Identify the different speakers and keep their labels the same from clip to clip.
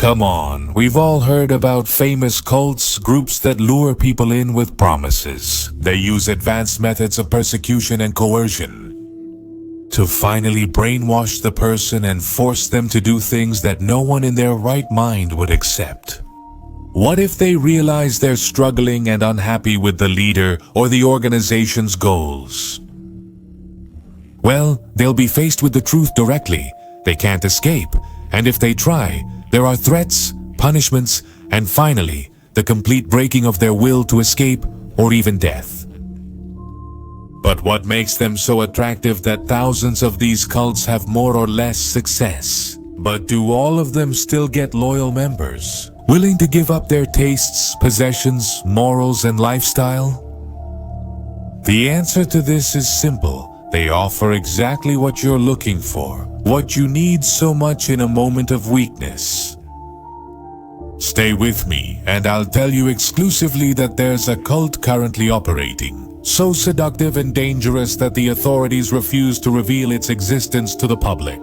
Speaker 1: Come on, we've all heard about famous cults, groups that lure people in with promises. They use advanced methods of persecution and coercion to finally brainwash the person and force them to do things that no one in their right mind would accept. What if they realize they're struggling and unhappy with the leader or the organization's goals? Well, they'll be faced with the truth directly. They can't escape, and if they try, there are threats, punishments, and finally, the complete breaking of their will to escape or even death. But what makes them so attractive that thousands of these cults have more or less success? But do all of them still get loyal members, willing to give up their tastes, possessions, morals, and lifestyle? The answer to this is simple. They offer exactly what you're looking for, what you need so much in a moment of weakness. Stay with me, and I'll tell you exclusively that there's a cult currently operating, so seductive and dangerous that the authorities refuse to reveal its existence to the public.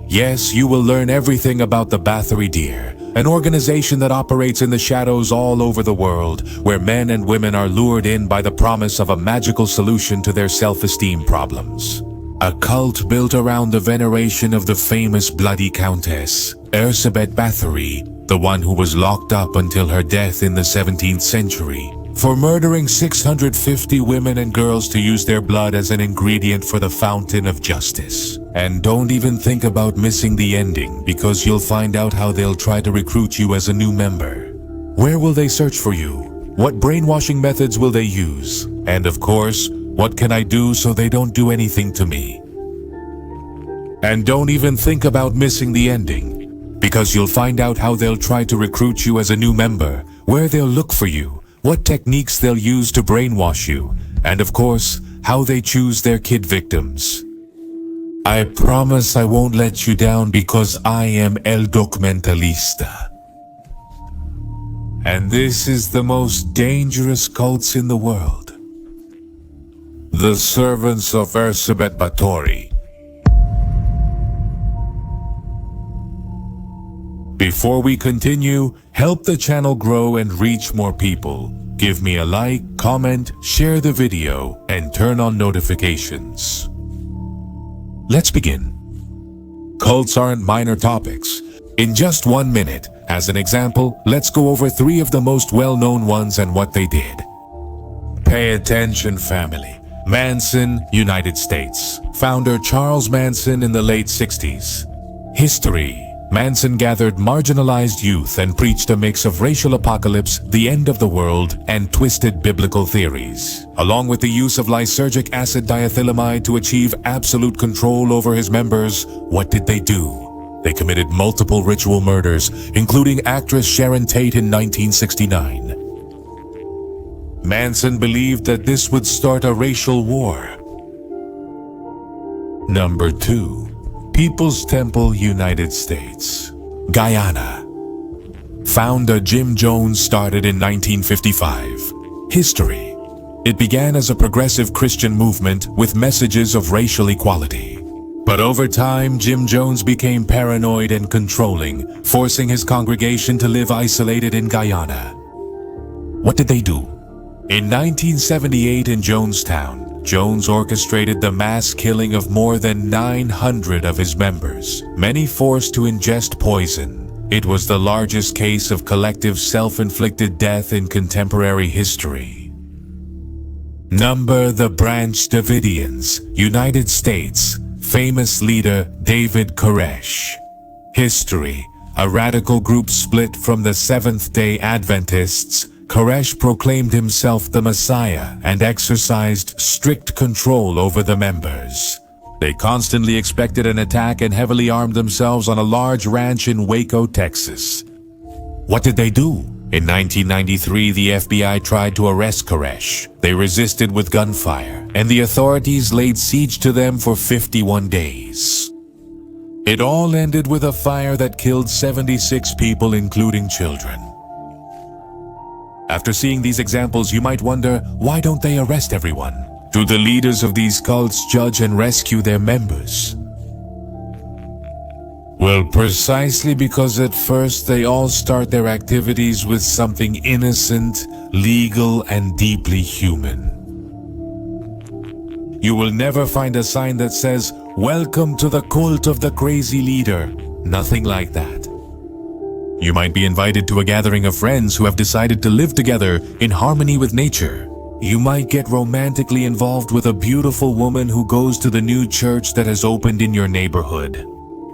Speaker 1: Yes, you will learn everything about the Bathory Deer, an organization that operates in the shadows all over the world, where men and women are lured in by the promise of a magical solution to their self-esteem problems. A cult built around the veneration of the famous Bloody Countess, Erzsébet Bathory, the one who was locked up until her death in the 17th century, for murdering 650 women and girls to use their blood as an ingredient for the fountain of justice. And don't even think about missing the ending, because you'll find out how they'll try to recruit you as a new member. Where will they search for you? What brainwashing methods will they use? And of course, what can I do so they don't do anything to me? And don't even think about missing the ending, because you'll find out how they'll try to recruit you as a new member, where they'll look for you, what techniques they'll use to brainwash you, and of course, how they choose their kid victims. I promise I won't let you down because I am El Documentalista. And this is the most dangerous cults in the world. The servants of Erzsébet Bathory. Before we continue, help the channel grow and reach more people. Give me a like, comment, share the video, and turn on notifications. Let's begin. Cults aren't minor topics. In just 1 minute, as an example, let's go over 3 of the most well-known ones and what they did. Pay attention, family. Manson, United States. Founder Charles Manson in the late 60s. History. Manson gathered marginalized youth and preached a mix of racial apocalypse, the end of the world, and twisted biblical theories. Along with the use of lysergic acid diethylamide to achieve absolute control over his members, what did they do? They committed multiple ritual murders, including actress Sharon Tate in 1969. Manson believed that this would start a racial war. Number 2. People's Temple, United States. Guyana. Founder Jim Jones started in 1955. History. It began as a progressive Christian movement with messages of racial equality. But over time, Jim Jones became paranoid and controlling, forcing his congregation to live isolated in Guyana. What did they do? In 1978 in Jonestown, Jones orchestrated the mass killing of more than 900 of his members, many forced to ingest poison. It was the largest case of collective self-inflicted death in contemporary history. Number the Branch Davidians, United States. Famous leader David Koresh. History. A radical group split from the Seventh-day Adventists, Koresh proclaimed himself the Messiah and exercised strict control over the members. They constantly expected an attack and heavily armed themselves on a large ranch in Waco, Texas. What did they do? In 1993, the FBI tried to arrest Koresh. They resisted with gunfire, and the authorities laid siege to them for 51 days. It all ended with a fire that killed 76 people, including children. After seeing these examples, you might wonder, why don't they arrest everyone? Do the leaders of these cults judge and rescue their members? Well, precisely because at first they all start their activities with something innocent, legal, and deeply human. You will never find a sign that says, "Welcome to the cult of the crazy leader." Nothing like that. You might be invited to a gathering of friends who have decided to live together in harmony with nature. You might get romantically involved with a beautiful woman who goes to the new church that has opened in your neighborhood.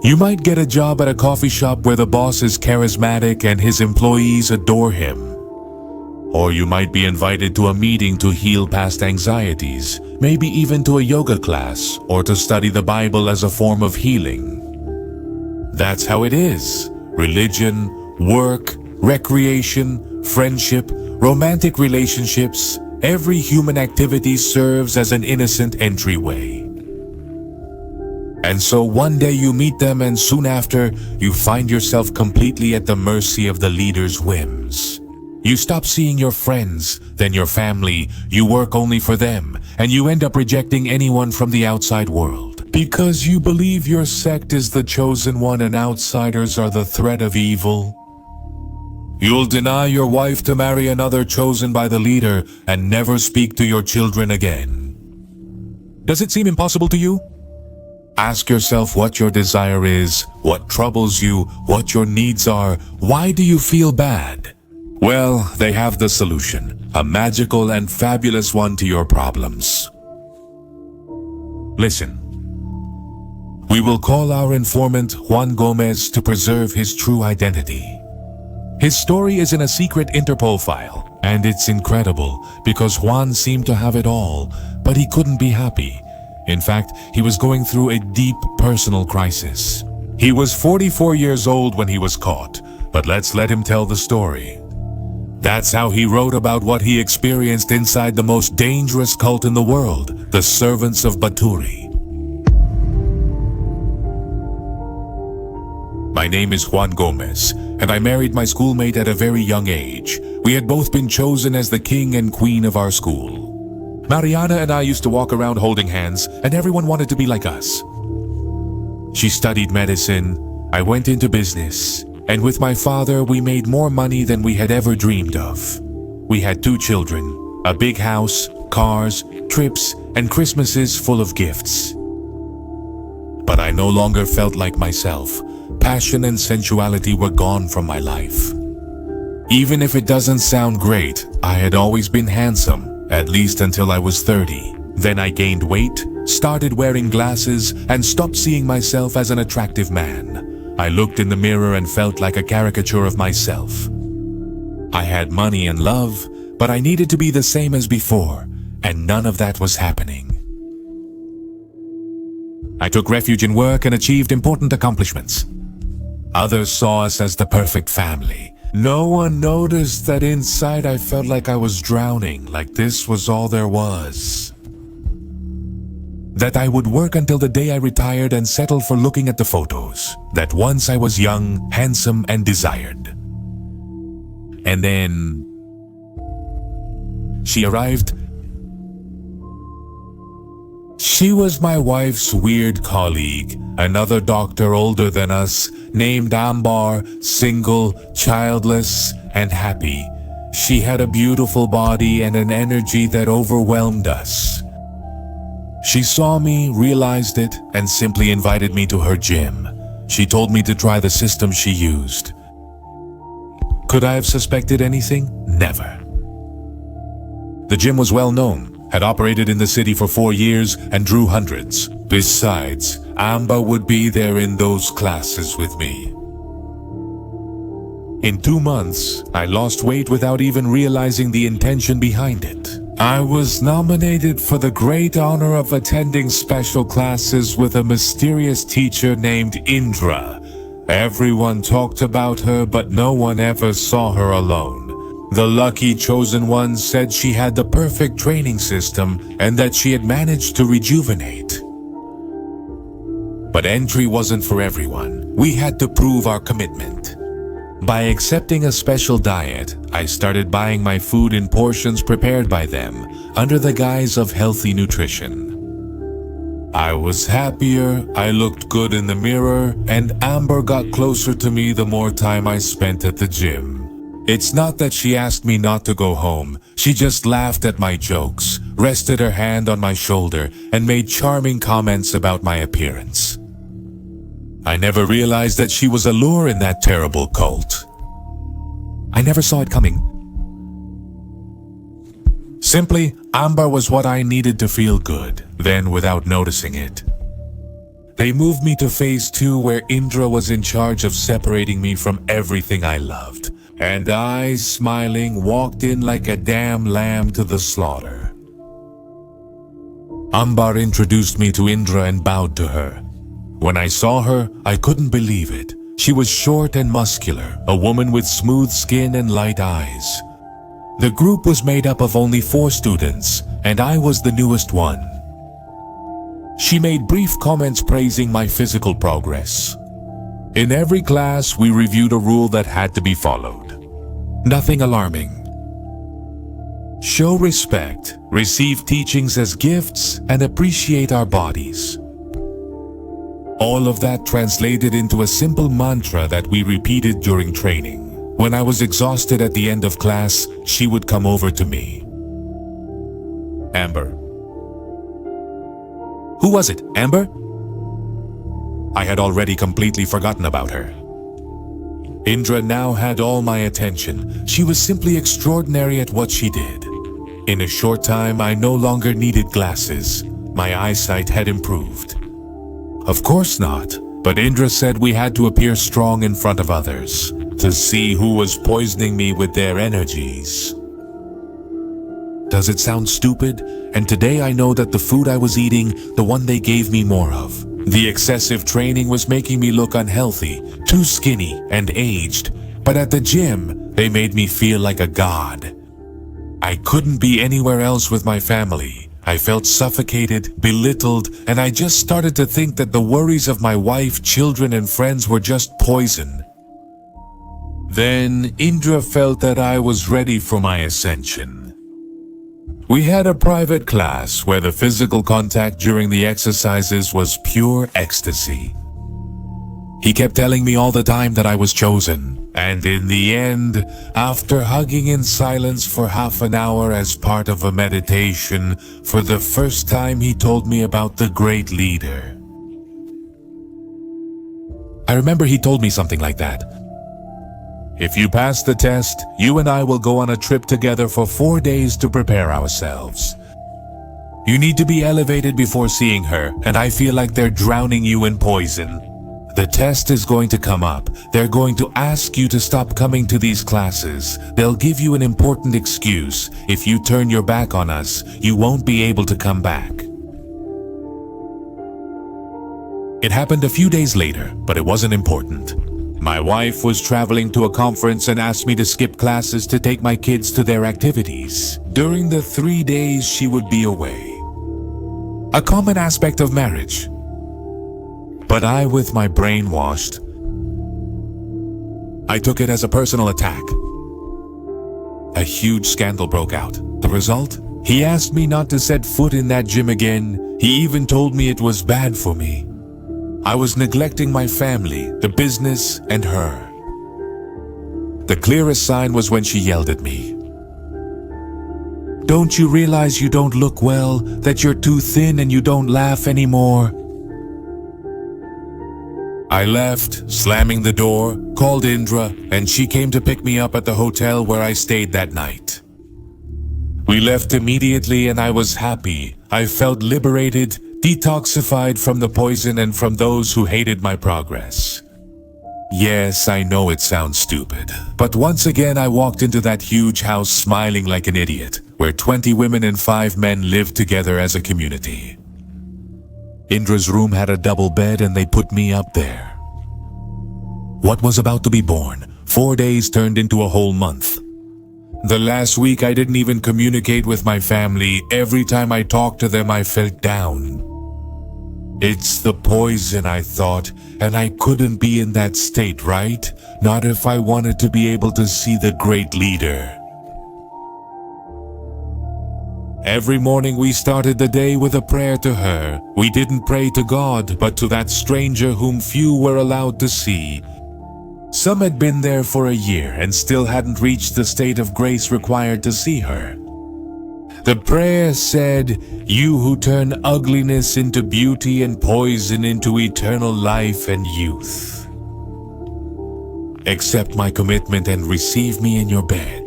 Speaker 1: You might get a job at a coffee shop where the boss is charismatic and his employees adore him. Or you might be invited to a meeting to heal past anxieties, maybe even to a yoga class, or to study the Bible as a form of healing. That's how it is. Religion, work, recreation, friendship, romantic relationships, every human activity serves as an innocent entryway. And so one day you meet them, and soon after, you find yourself completely at the mercy of the leader's whims. You stop seeing your friends, then your family, you work only for them, and you end up rejecting anyone from the outside world. Because you believe your sect is the chosen one and outsiders are the threat of evil. You'll deny your wife to marry another chosen by the leader and never speak to your children again. Does it seem impossible to you? Ask yourself what your desire is, what troubles you, what your needs are. Why do you feel bad? Well, they have the solution, a magical and fabulous one to your problems. Listen. We will call our informant Juan Gómez to preserve his true identity. His story is in a secret Interpol file, and it's incredible because Juan seemed to have it all, but he couldn't be happy. In fact, he was going through a deep personal crisis. He was 44 years old when he was caught, but let's let him tell the story. That's how he wrote about what he experienced inside the most dangerous cult in the world, the Servants of Baturi. My name is Juan Gómez, and I married my schoolmate at a very young age. We had both been chosen as the king and queen of our school. Mariana and I used to walk around holding hands, and everyone wanted to be like us. She studied medicine, I went into business, and with my father we made more money than we had ever dreamed of. We had 2 children, a big house, cars, trips, and Christmases full of gifts. But I no longer felt like myself. Passion and sensuality were gone from my life. Even if it doesn't sound great, I had always been handsome. At least until I was 30. Then I gained weight, started wearing glasses, and stopped seeing myself as an attractive man. I looked in the mirror and felt like a caricature of myself. I had money and love, but I needed to be the same as before, and none of that was happening. I took refuge in work and achieved important accomplishments. Others saw us as the perfect family. No one noticed that inside I felt like I was drowning, like this was all there was. That I would work until the day I retired and settled for looking at the photos. That once I was young, handsome, and desired. And then she arrived. She was my wife's weird colleague, another doctor older than us, named Ambar, single, childless, and happy. She had a beautiful body and an energy that overwhelmed us. She saw me, realized it, and simply invited me to her gym. She told me to try the system she used. Could I have suspected anything? Never. The gym was well known, had operated in the city for 4 years, and drew hundreds. Besides, Amba would be there in those classes with me. In 2 months, I lost weight without even realizing the intention behind it. I was nominated for the great honor of attending special classes with a mysterious teacher named Indra. Everyone talked about her, but no one ever saw her alone. The lucky chosen one said she had the perfect training system and that she had managed to rejuvenate. But entry wasn't for everyone. We had to prove our commitment. By accepting a special diet, I started buying my food in portions prepared by them under the guise of healthy nutrition. I was happier, I looked good in the mirror, and Amber got closer to me the more time I spent at the gym. It's not that she asked me not to go home, she just laughed at my jokes, rested her hand on my shoulder, and made charming comments about my appearance. I never realized that she was a lure in that terrible cult. I never saw it coming. Simply, Amber was what I needed to feel good, then without noticing it. They moved me to phase 2 where Indra was in charge of separating me from everything I loved. And I, smiling, walked in like a damn lamb to the slaughter. Amber introduced me to Indra and bowed to her. When I saw her, I couldn't believe it. She was short and muscular, a woman with smooth skin and light eyes. The group was made up of only 4 students, and I was the newest one. She made brief comments praising my physical progress. In every class, we reviewed a rule that had to be followed. Nothing alarming. Show respect, receive teachings as gifts, and appreciate our bodies. All of that translated into a simple mantra that we repeated during training. When I was exhausted at the end of class, she would come over to me. Amber. Who was it, Amber? I had already completely forgotten about her. Indra now had all my attention. She was simply extraordinary at what she did. In a short time, I no longer needed glasses. My eyesight had improved. Of course not, but Indra said we had to appear strong in front of others, to see who was poisoning me with their energies. Does it sound stupid? And today I know that the food I was eating, the one they gave me more of. The excessive training was making me look unhealthy, too skinny and aged, but at the gym, they made me feel like a god. I couldn't be anywhere else with my family. I felt suffocated, belittled, and I just started to think that the worries of my wife, children, and friends were just poison. Then Indra felt that I was ready for my ascension. We had a private class where the physical contact during the exercises was pure ecstasy. He kept telling me all the time that I was chosen, and in the end, after hugging in silence for half an hour as part of a meditation, for the first time he told me about the great leader. I remember he told me something like that. If you pass the test, you and I will go on a trip together for 4 days to prepare ourselves. You need to be elevated before seeing her, and I feel like they're drowning you in poison. The test is going to come up. They're going to ask you to stop coming to these classes. They'll give you an important excuse. If you turn your back on us, you won't be able to come back. It happened a few days later, but it wasn't important. My wife was traveling to a conference and asked me to skip classes to take my kids to their activities. During the 3 days she would be away. A common aspect of marriage. But I, with my brain washed, I took it as a personal attack. A huge scandal broke out. The result? He asked me not to set foot in that gym again. He even told me it was bad for me. I was neglecting my family, the business, and her. The clearest sign was when she yelled at me. Don't you realize you don't look well, that you're too thin and you don't laugh anymore? I left, slamming the door, called Indra, and she came to pick me up at the hotel where I stayed that night. We left immediately and I was happy. I felt liberated, detoxified from the poison and from those who hated my progress. Yes, I know it sounds stupid, but once again I walked into that huge house smiling like an idiot, where 20 women and 5 men lived together as a community. Indra's room had a double bed and they put me up there. What was about to be born? 4 days turned into a whole month. The last week I didn't even communicate with my family. Every time I talked to them I felt down. It's the poison, I thought, and I couldn't be in that state, right? Not if I wanted to be able to see the great leader. Every morning we started the day with a prayer to her. We didn't pray to God, but to that stranger whom few were allowed to see. Some had been there for a year and still hadn't reached the state of grace required to see her. The prayer said, "You who turn ugliness into beauty and poison into eternal life and youth. Accept my commitment and receive me in your bed."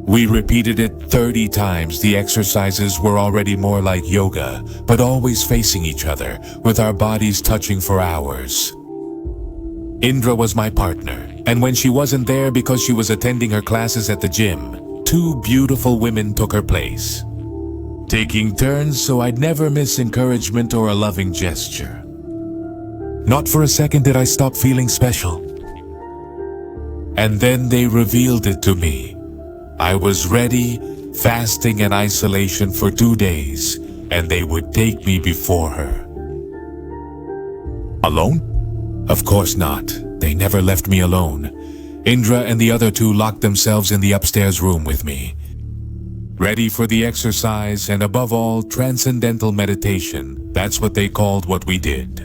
Speaker 1: We repeated it 30 times. The exercises were already more like yoga, but always facing each other, with our bodies touching for hours. Indra was my partner, and when she wasn't there because she was attending her classes at the gym, 2 beautiful women took her place, taking turns so I'd never miss encouragement or a loving gesture. Not for a second did I stop feeling special. And then they revealed it to me. I was ready, fasting in isolation for 2 days, and they would take me before her. Alone? Of course not. They never left me alone. Indra and the other 2 locked themselves in the upstairs room with me, ready for the exercise and above all, transcendental meditation. That's what they called what we did.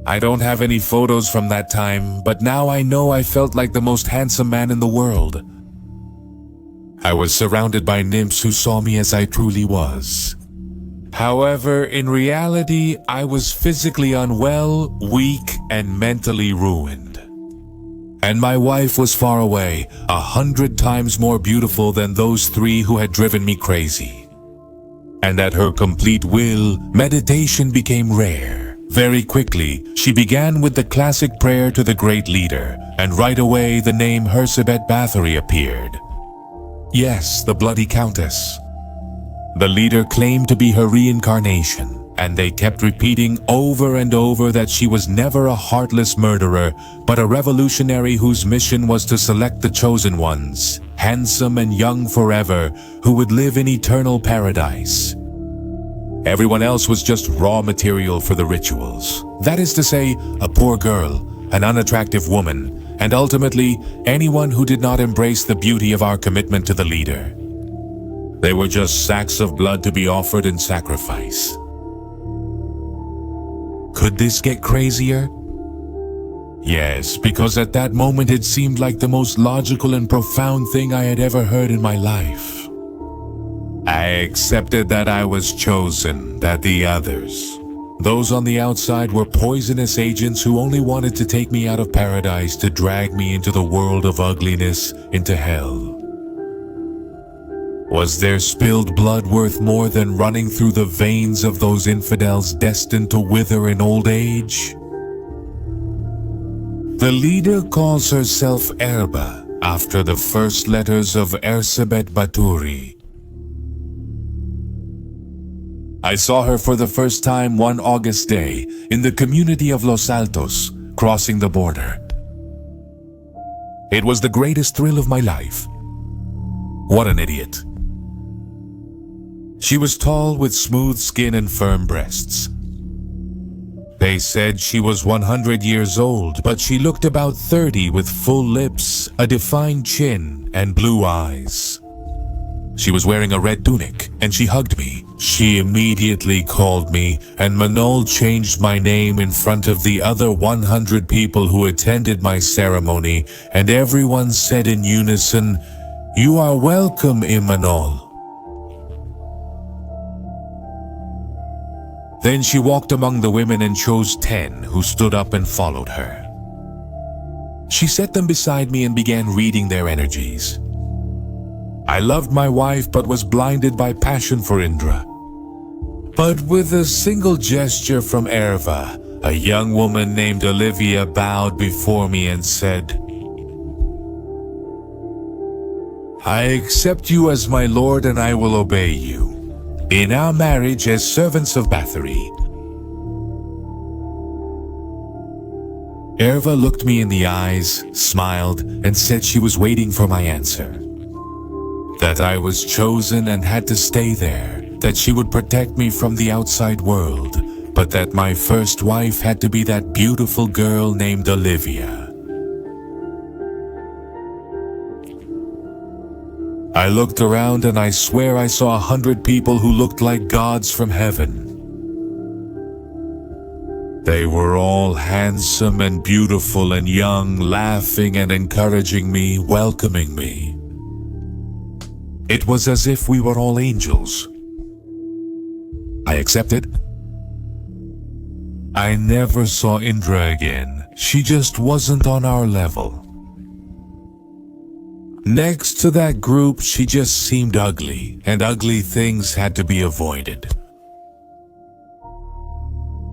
Speaker 1: I don't have any photos from that time, but now I know I felt like the most handsome man in the world. I was surrounded by nymphs who saw me as I truly was. However, in reality, I was physically unwell, weak, and mentally ruined. And my wife was far away, 100 times more beautiful than those 3 who had driven me crazy. And at her complete will, meditation became rare. Very quickly, she began with the classic prayer to the great leader, and right away the name Hersebet Bathory appeared. Yes, the Bloody Countess. The leader claimed to be her reincarnation, and they kept repeating over and over that she was never a heartless murderer, but a revolutionary whose mission was to select the chosen ones, handsome and young forever, who would live in eternal paradise. Everyone else was just raw material for the rituals. That is to say, a poor girl, an unattractive woman, and ultimately, anyone who did not embrace the beauty of our commitment to the leader. They were just sacks of blood to be offered in sacrifice. Could this get crazier? Yes, because at that moment it seemed like the most logical and profound thing I had ever heard in my life. I accepted that I was chosen, that the others, those on the outside, were poisonous agents who only wanted to take me out of paradise to drag me into the world of ugliness, into hell. Was their spilled blood worth more than running through the veins of those infidels destined to wither in old age? The leader calls herself Erba, after the first letters of Hersebet Bathory. I saw her for the first time one August day in the community of Los Altos, crossing the border. It was the greatest thrill of my life. What an idiot. She was tall with smooth skin and firm breasts. They said she was 100 years old, but she looked about 30 with full lips, a defined chin, and blue eyes. She was wearing a red tunic, and she hugged me. She immediately called me, and Manol changed my name in front of the other 100 people who attended my ceremony, and everyone said in unison, "You are welcome, Imanol." Then she walked among the women and chose 10 who stood up and followed her. She set them beside me and began reading their energies. I loved my wife but was blinded by passion for Indra. But with a single gesture from Erva, a young woman named Olivia bowed before me and said, "I accept you as my lord and I will obey you in our marriage as servants of Bathory." Erva looked me in the eyes, smiled, and said she was waiting for my answer. That I was chosen and had to stay there, that she would protect me from the outside world, but that my first wife had to be that beautiful girl named I looked around and I swear I saw 100 people who looked like gods from heaven. They were all handsome and beautiful and young, laughing and encouraging me, welcoming me. It was as if we were all angels. I accepted. I never saw Indra again. She just wasn't on our level. Next to that group, she just seemed ugly, and ugly things had to be avoided.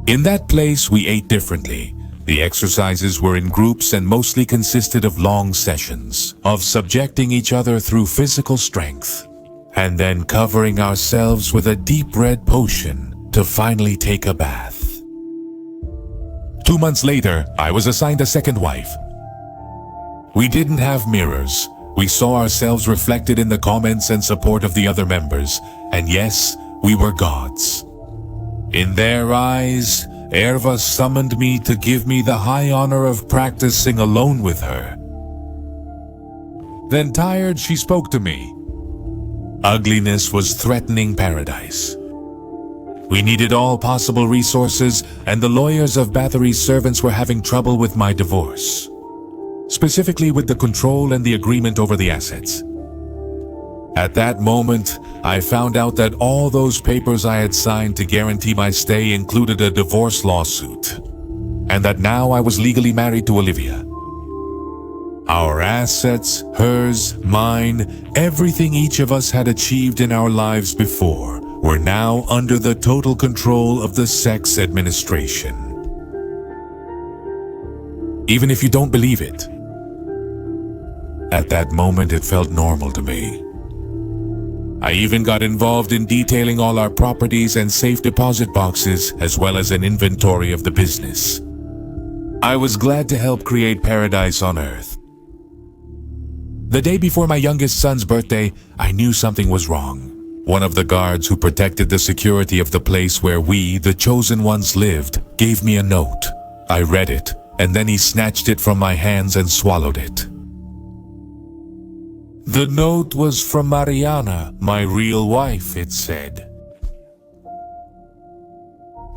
Speaker 1: In that place, we ate differently. The exercises were in groups and mostly consisted of long sessions, of subjecting each other through physical strength, and then covering ourselves with a deep red potion to finally take a bath. 2 months later, I was assigned a second wife. We didn't have mirrors. We saw ourselves reflected in the comments and support of the other members, and yes, we were gods. In their eyes, Erva summoned me to give me the high honor of practicing alone with her. Then tired, she spoke to me. Ugliness was threatening paradise. We needed all possible resources, and the lawyers of Bathory's servants were having trouble with my divorce. Specifically with the control and the agreement over the assets. At that moment, I found out that all those papers I had signed to guarantee my stay included a divorce lawsuit, and that now I was legally married to Olivia. Our assets, hers, mine, everything each of us had achieved in our lives before, were now under the total control of the Sect's administration. Even if you don't believe it, at that moment it felt normal to me. I even got involved in detailing all our properties and safe deposit boxes, as well as an inventory of the business. I was glad to help create paradise on Earth. The day before my youngest son's birthday, I knew something was wrong. One of the guards who protected the security of the place where we, the chosen ones, lived, gave me a note. I read it, and then he snatched it from my hands and swallowed it. The note was from Mariana, my real wife, it said.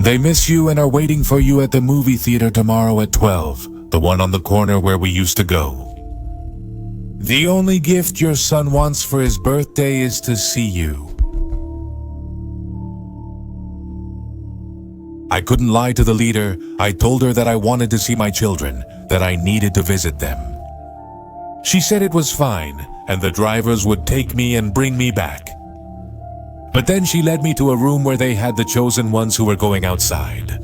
Speaker 1: They miss you and are waiting for you at the movie theater tomorrow at 12, the one on the corner where we used to go. The only gift your son wants for his birthday is to see you. I couldn't lie to the leader. I told her that I wanted to see my children, that I needed to visit them. She said it was fine, and the drivers would take me and bring me back. But then she led me to a room where they had the chosen ones who were going outside.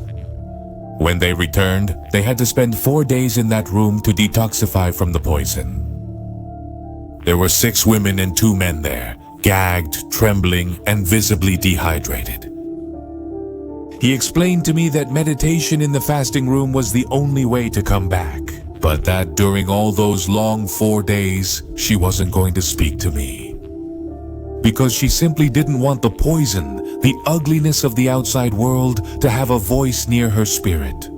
Speaker 1: When they returned, they had to spend 4 days in that room to detoxify from the poison. There were 6 women and 2 men there, gagged, trembling, and visibly dehydrated. He explained to me that meditation in the fasting room was the only way to come back, but that during all those long 4 days, she wasn't going to speak to me. Because she simply didn't want the poison, the ugliness of the outside world, to have a voice near her spirit.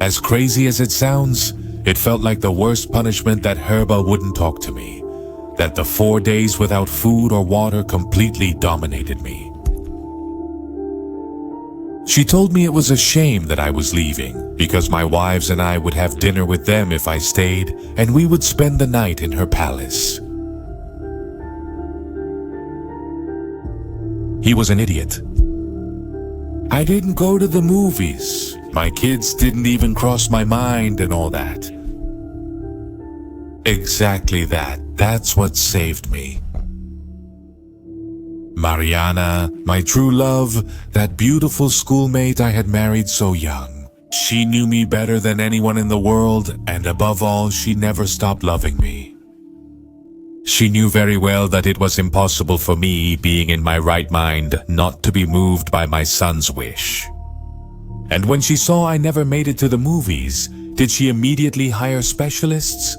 Speaker 1: As crazy as it sounds, it felt like the worst punishment that Herba wouldn't talk to me, that the 4 days without food or water completely dominated me. She told me it was a shame that I was leaving, because my wives and I would have dinner with them if I stayed, and we would spend the night in her palace. He was an idiot. I didn't go to the movies. My kids didn't even cross my mind and all that. Exactly that. That's what saved me. Mariana, my true love, that beautiful schoolmate I had married so young. She knew me better than anyone in the world, and above all, she never stopped loving me. She knew very well that it was impossible for me, being in my right mind, not to be moved by my son's wish. And when she saw I never made it to the movies, did she immediately hire specialists?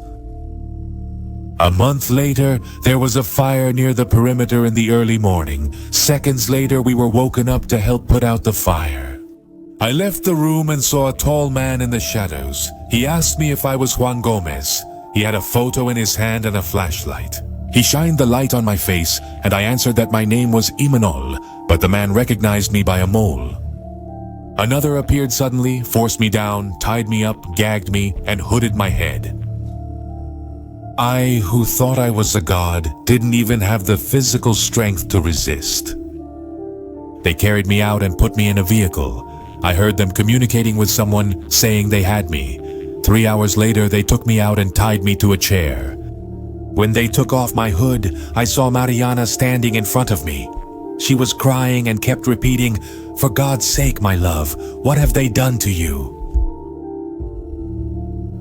Speaker 1: A month later, there was a fire near the perimeter in the early morning. Seconds later, we were woken up to help put out the fire. I left the room and saw a tall man in the shadows. He asked me if I was Juan Gómez. He had a photo in his hand and a flashlight. He shined the light on my face, and I answered that my name was Imanol, but the man recognized me by a mole. Another appeared suddenly, forced me down, tied me up, gagged me, and hooded my head. I, who thought I was a god, didn't even have the physical strength to resist. They carried me out and put me in a vehicle. I heard them communicating with someone, saying they had me. 3 hours later, they took me out and tied me to a chair. When they took off my hood, I saw Mariana standing in front of me. She was crying and kept repeating, "For God's sake, my love, what have they done to you?"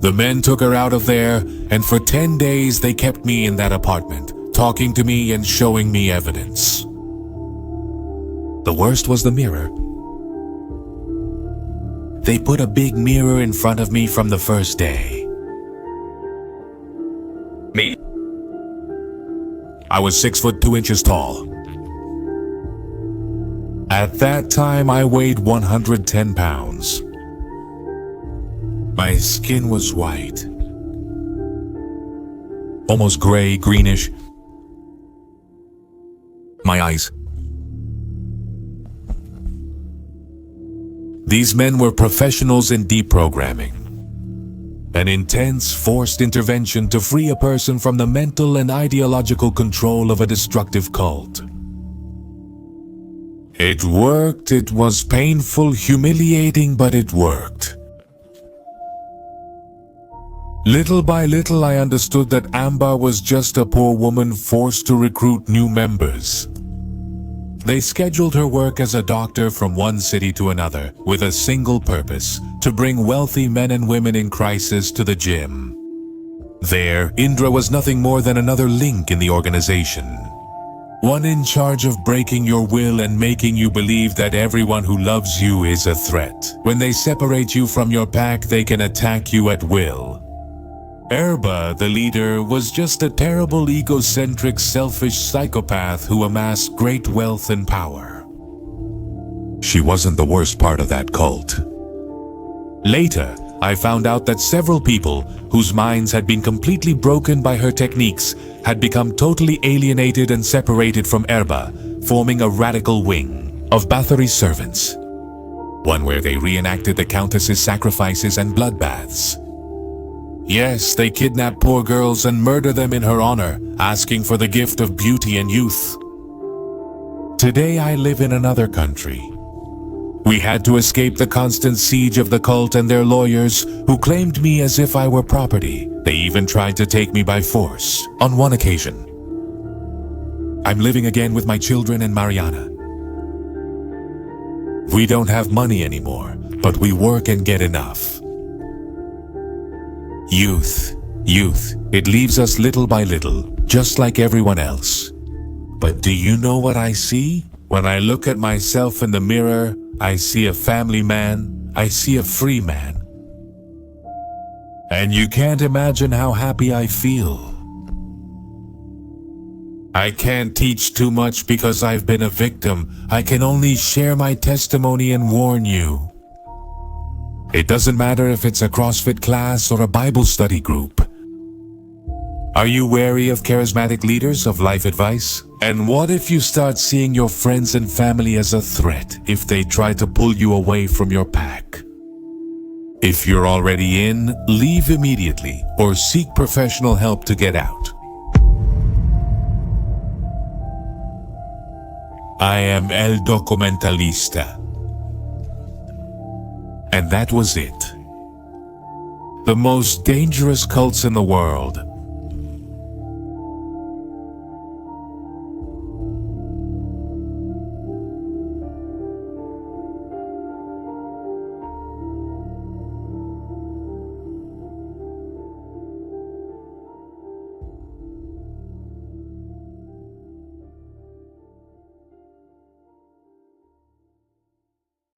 Speaker 1: The men took her out of there, and for 10 days they kept me in that apartment, talking to me and showing me evidence. The worst was the mirror. They put a big mirror in front of me from the first day. Me. I was 6 foot 2 inches tall. At that time, I weighed 110 pounds. My skin was white, almost gray, greenish. My eyes. These men were professionals in deprogramming, an intense, forced intervention to free a person from the mental and ideological control of a destructive cult. It worked. It was painful, humiliating, but it worked. Little by little, I understood that Amba was just a poor woman forced to recruit new members. They scheduled her work as a doctor from one city to another with a single purpose: to bring wealthy men and women in crisis to the gym. There, Indra was nothing more than another link in the organization. One in charge of breaking your will and making you believe that everyone who loves you is a threat. When they separate you from your pack, they can attack you at will. Erba, the leader, was just a terrible, egocentric, selfish psychopath who amassed great wealth and power. She wasn't the worst part of that cult. Later, I found out that several people, whose minds had been completely broken by her techniques, had become totally alienated and separated from Erba, forming a radical wing of Bathory's servants. One where they reenacted the Countess's sacrifices and bloodbaths. Yes, they kidnap poor girls and murder them in her honor, asking for the gift of beauty and youth. Today I live in another country. We had to escape the constant siege of the cult and their lawyers, who claimed me as if I were property. They even tried to take me by force, on one occasion. I'm living again with my children and Mariana. We don't have money anymore, but we work and get enough. Youth, it leaves us little by little, just like everyone else. But do you know what I see? When I look at myself in the mirror, I see a family man, I see a free man. And you can't imagine how happy I feel. I can't teach too much because I've been a victim. I can only share my testimony and warn you. It doesn't matter if it's a CrossFit class or a Bible study group. Are you wary of charismatic leaders of life advice? And what if you start seeing your friends and family as a threat if they try to pull you away from your pack? If you're already in, leave immediately or seek professional help to get out. I am El Documentalista. And that was it. The most dangerous cults in the world,